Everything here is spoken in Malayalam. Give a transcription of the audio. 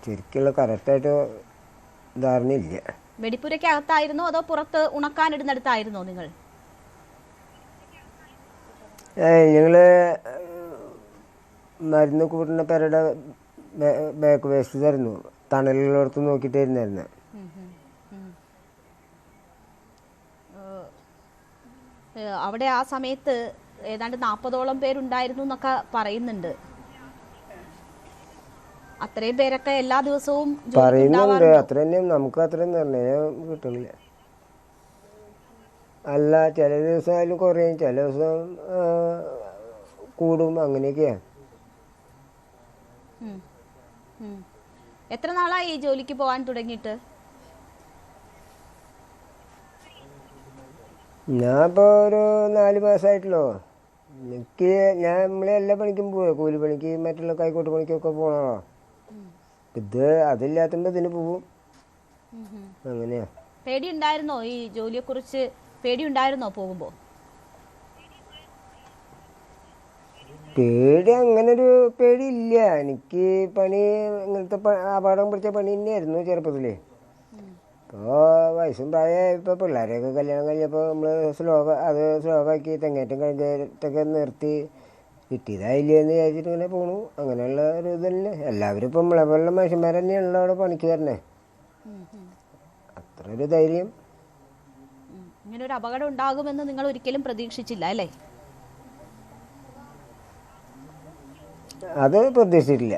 ശരിക്കുള്ള കറക്റ്റായിട്ട് ധാരണയില്ല. വെടിപ്പുരയ്ക്കകത്തായിരുന്നോ അതോ പുറത്ത് ഉണക്കാനിടുന്നിടത്തായിരുന്നോ നിങ്ങൾ? ഞങ്ങൾ മരുന്ന് കൂടുന്ന പേരുടെ ബാക്ക് വേസ്റ്റ് തരുന്നു, തണലുള്ളടത്ത് നോക്കിയിട്ടായിരുന്നായിരുന്നു. അവിടെ ആ സമയത്ത് ഏതാണ്ട് 40ഓളം പേരുണ്ടായിരുന്നു എന്നൊക്കെ പറയുന്നുണ്ട്. അത്രയും പേരൊക്കെ എല്ലാ ദിവസവും പറയുന്നുണ്ട്. അത്ര തന്നെ, നമുക്ക് അത്രയും നിർണയം കിട്ടുന്നില്ല. അല്ല, ചില ദിവസം അതിൽ കുറയും, ചില ദിവസം കൂടും, അങ്ങനെയൊക്കെയാണ്. എത്ര നാളായി ഈ ജോലിക്ക് പോകാൻ തുടങ്ങിയിട്ട്? ഞാൻ ഇപ്പോൾ ഒരു 4 മാസമായിട്ടുള്ളൂ. നമ്മളെ എല്ലാ പണിക്കും പോവുക, കൂലിപ്പണിക്ക് മറ്റുള്ള കൈക്കോട്ട് പണിക്കൊക്കെ പോകണോ. ഇത് അതില്ലാത്തുമ്പോൾ ഇതിന് പോവും, അങ്ങനെയാ. പേടിയുണ്ടായിരുന്നോ ഈ ജോലിയെക്കുറിച്ച്? പേടിയുണ്ടായിരുന്നോ പോകുമ്പോൾ? പേടി അങ്ങനൊരു പേടിയില്ല. എനിക്ക് പണി ഇങ്ങനത്തെ അപകടം പിടിച്ച പണി തന്നെയായിരുന്നു ചെറുപ്പത്തിലേ. ഇപ്പോൾ വയസ്സും പ്രായമായി, ഇപ്പോൾ പിള്ളേരെയൊക്കെ കല്യാണം കഴിഞ്ഞപ്പോൾ നമ്മൾ സ്ലോവാക്കി തെങ്ങേറ്റം കഴിഞ്ഞിട്ടൊക്കെ നിർത്തി കിട്ടിയതായില്ലേ എന്ന് വിചാരിച്ചിട്ട് ഇങ്ങനെ പോണു. അങ്ങനെയുള്ള ഒരു ഇതല്ലേ. എല്ലാവരും ഇപ്പം നമ്മളെ പോലുള്ള മനുഷ്യന്മാർ തന്നെയാണല്ലോ അവിടെ പണിക്ക് വരണേ. അത്ര ഒരു ധൈര്യം. ഇങ്ങനെ ഒരു അപകടം ഉണ്ടാകുമെന്ന് നിങ്ങൾ ഒരിക്കലും പ്രതീക്ഷിച്ചില്ല അല്ലേ? അത് പ്രതീക്ഷിച്ചിട്ടില്ല.